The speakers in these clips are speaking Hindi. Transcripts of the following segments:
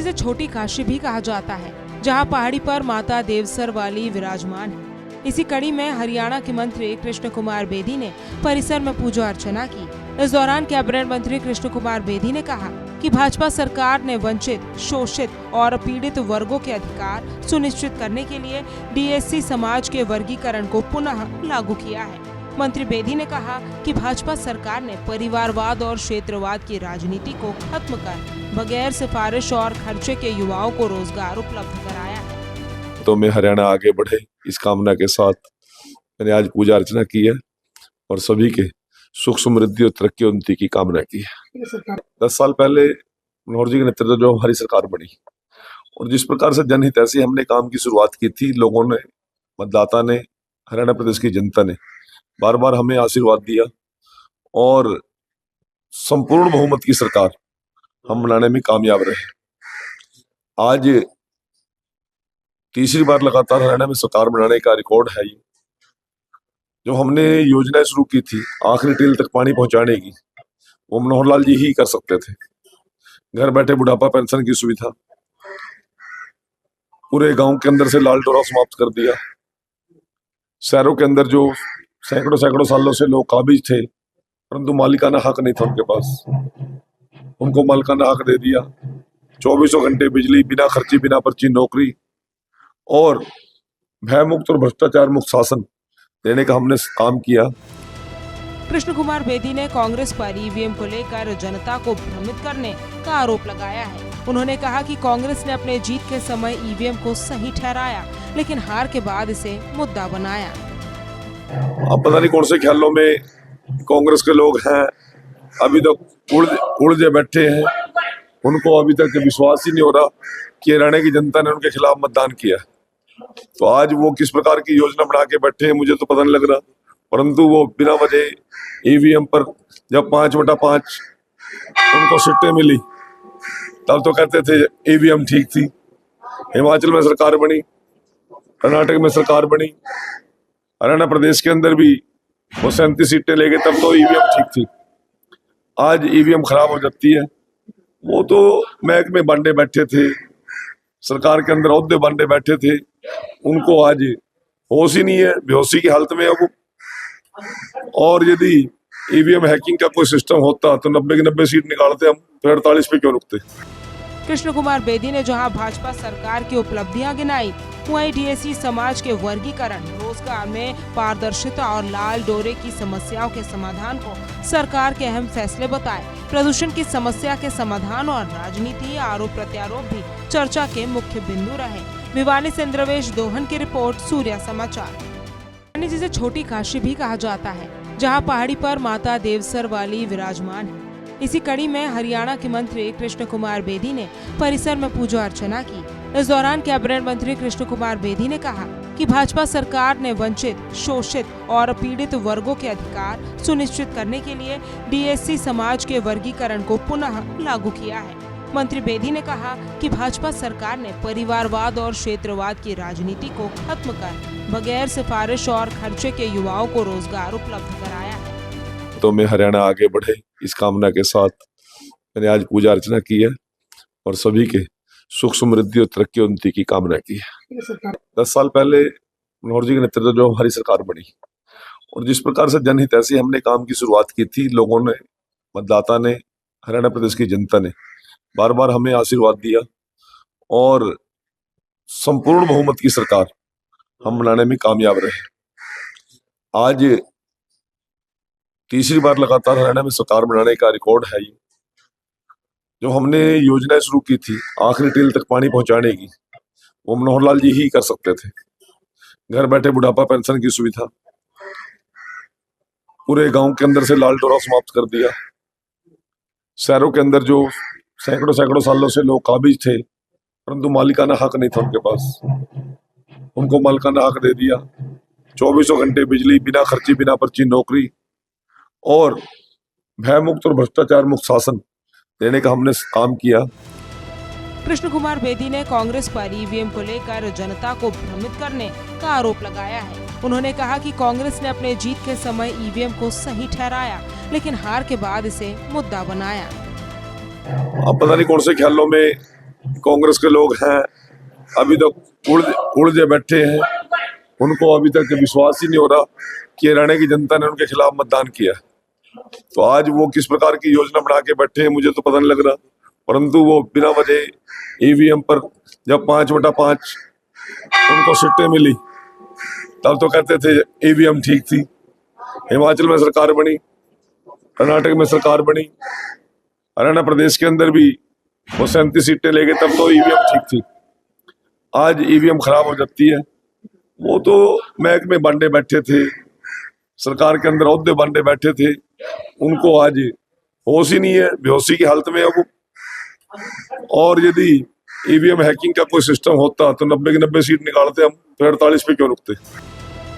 जिसे छोटी काशी भी कहा जाता है, जहां पहाड़ी पर माता देवसर वाली विराजमान है। इसी कड़ी में हरियाणा के मंत्री कृष्ण कुमार बेदी ने परिसर में पूजा अर्चना की। इस दौरान कैबिनेट मंत्री कृष्ण कुमार बेदी ने कहा कि भाजपा सरकार ने वंचित, शोषित और पीड़ित वर्गों के अधिकार सुनिश्चित करने के लिए डीएससी समाज के वर्गीकरण को पुनः लागू किया है। मंत्री बेदी ने कहा कि भाजपा सरकार ने परिवारवाद और क्षेत्रवाद की राजनीति को खत्म कर बगैर सिफारिश और खर्चे के युवाओं को रोजगार उपलब्ध कराया है। तो मैं हरियाणा आगे बढ़े इस कामना के साथ मैंने आज पूजा अर्चना की है और सभी के सुख समृद्धि और तरक्की उन्नति की कामना की है। 10 साल पहले मनोहर जी के नेतृत्व जो हमारी सरकार बनी और जिस प्रकार से जनहित ऐसी हमने काम की शुरुआत की थी, लोगों ने, मतदाता ने, हरियाणा प्रदेश की जनता ने बार बार हमें आशीर्वाद दिया और संपूर्ण बहुमत की सरकार हम बनाने में कामयाब रहे। आज तीसरी बार लगातार हरियाणा में सरकार बनाने का रिकॉर्ड है। जो हमने योजनाएं शुरू की थी आखिरी टील तक पानी पहुंचाने की, वो मनोहर लाल जी ही कर सकते थे। घर बैठे बुढ़ापा पेंशन की सुविधा, पूरे गांव के अंदर से लाल डोरा समाप्त कर दिया। शहरों के अंदर जो सैकड़ों सालों से लोग काबिज थे परंतु मालिकाना हक नहीं था उनके पास, उनको मालिकाना हक दे दिया। 24 घंटे बिजली, बिना खर्ची, बिना पर्ची नौकरी और भय मुक्त और भ्रष्टाचार मुक्त शासन देने का हमने काम किया। कृष्ण कुमार बेदी ने कांग्रेस पर ईवीएम को लेकर जनता को भ्रमित करने का आरोप लगाया है। उन्होंने कहा कि कांग्रेस ने अपने जीत के समय ईवीएम को सही ठहराया, लेकिन हार के बाद इसे मुद्दा बनाया। अब पता नहीं कौन से ख्यालों में कांग्रेस के लोग हैं, अभी तक उलझे बैठे हैं। उनको अभी तक विश्वास ही नहीं हो रहा कि हरियाणा की जनता ने उनके खिलाफ मतदान किया। तो आज वो किस प्रकार की योजना बना के बैठे हैं मुझे तो पता नहीं लग रहा, परंतु वो बिना वजह ईवीएम पर जब 5/5 उनको सीटें मिली तब तो कहते थे ईवीएम ठीक थी। हिमाचल में सरकार बनी, कर्नाटक में सरकार बनी, हरियाणा प्रदेश के अंदर भी वो 37 सीटें ले गए, तब तो ईवीएम ठीक थी। आज ईवीएम खराब हो जाती है। वो तो महकमे बांटे बैठे थे, सरकार के अंदर ओहदे बांटे बैठे थे, उनको आज होश ही नहीं है, बेहोशी की हालत में है वो। और यदि ईवीएम हैकिंग का कोई सिस्टम होता तो 90 की 90 सीट निकालते हम, तो 48 पे क्यों रुकते। कृष्ण कुमार बेदी ने जहां भाजपा सरकार की उपलब्धियां गिनाई, वहीं डीएससी समाज के वर्गीकरण, रोजगार में पारदर्शिता और लाल डोरे की समस्याओं के समाधान को सरकार के अहम फैसले बताए। प्रदूषण की समस्या के समाधान और राजनीति, आरोप प्रत्यारोप भी चर्चा के मुख्य बिंदु रहे। भिवानी से इंद्रवेश दोहन की रिपोर्ट, सूर्या समाचार। जिसे छोटी काशी भी कहा जाता है, जहां पहाड़ी पर माता देवसर वाली विराजमान है। इसी कड़ी में हरियाणा के मंत्री कृष्ण कुमार बेदी ने परिसर में पूजा अर्चना की। इस दौरान कैबिनेट मंत्री कृष्ण कुमार बेदी ने कहा कि भाजपा सरकार ने वंचित, शोषित और पीड़ित वर्गों के अधिकार सुनिश्चित करने के लिए डीएससी समाज के वर्गीकरण को पुनः लागू किया है। मंत्री बेदी ने कहा कि भाजपा सरकार ने परिवारवाद और क्षेत्रवाद की राजनीति को खत्म कर बगैर सिफारिश और खर्चे के युवाओं को रोजगार उपलब्ध कराया है। तो मैं हरियाणा आगे बढ़े इस कामना के साथ मैंने आज पूजा अर्चना की है और सभी के सुख समृद्धि और तरक्की उन्नति की कामना की है। 10 साल पहले मनोहर जी के नेतृत्व जो हमारी सरकार बनी और जिस प्रकार से जनहित ऐसी हमने काम की शुरुआत की थी, लोगों ने, मतदाता ने, हरियाणा प्रदेश की जनता ने बार बार हमें आशीर्वाद दिया और संपूर्ण बहुमत की सरकार हम बनाने में कामयाब रहे। आज तीसरी बार लगातार हरियाणा में सरकार बनाने का रिकॉर्ड है। जो हमने योजनाएं शुरू की थी आखिरी टील तक पानी पहुंचाने की, वो मनोहर लाल जी ही कर सकते थे। घर बैठे बुढ़ापा पेंशन की सुविधा, पूरे गांव के अंदर से लाल डोरा समाप्त कर दिया। शहरों के अंदर जो सैकड़ों सालों से लोग काबिज थे परंतु मालिकाना हक नहीं था उनके पास, उनको मालिकाना हक दे दिया। 24 घंटे बिजली, बिना खर्ची, बिना पर्ची नौकरी और भय मुक्त और भ्रष्टाचार मुक्त शासन देने का हमने काम किया। कृष्ण कुमार बेदी ने कांग्रेस पर ईवीएम को लेकर जनता को भ्रमित करने का आरोप लगाया है। उन्होंने कहा कि कांग्रेस ने अपने जीत के समय ईवीएम को सही ठहराया, लेकिन हार के बाद इसे मुद्दा बनाया। अब पता नहीं कौन से ख्यालों में कांग्रेस के लोग हैं अभी तक उलझे बैठे हैं, उनको अभी तक विश्वास ही नहीं हो रहा कि हरियाणा की जनता ने उनके खिलाफ मतदान किया। तो आज वो किस प्रकार की योजना बना के बैठे हैं मुझे तो पता नहीं लग रहा, परंतु वो बिना वजह ईवीएम पर जब 5/5 उनको सीटें मिली तब तो कहते थे ईवीएम ठीक थी। हिमाचल में सरकार बनी, कर्नाटक में सरकार बनी, हरियाणा प्रदेश के अंदर भी वो 37 सीटें ले गए, तब तो ईवीएम ठीक थी। आज ईवीएम खराब हो जाती है। वो तो महकमे बांटे बैठे थे, सरकार के अंदर ओहदे बांटे बैठे थे, उनको आज होश ही नहीं है, बेहोशी की हालत में है वो। और यदि ईवीएम हैकिंग का कोई सिस्टम होता तो 90 की 90 सीट निकालते हम, तो 48 पे क्यों रुकते।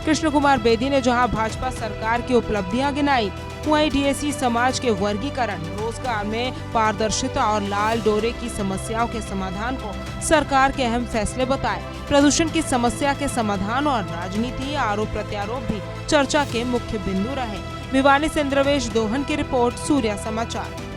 कृष्ण कुमार बेदी ने जहां भाजपा सरकार की उपलब्धियां गिनाई, वहीं डीएसी समाज के वर्गीकरण, रोजगार में पारदर्शिता और लाल डोरे की समस्याओं के समाधान को सरकार के अहम फैसले बताए। प्रदूषण की समस्या के समाधान और राजनीति, आरोप प्रत्यारोप भी चर्चा के मुख्य बिंदु रहे। भिवानी से इंद्रवेश दोहन की रिपोर्ट, सूर्या समाचार।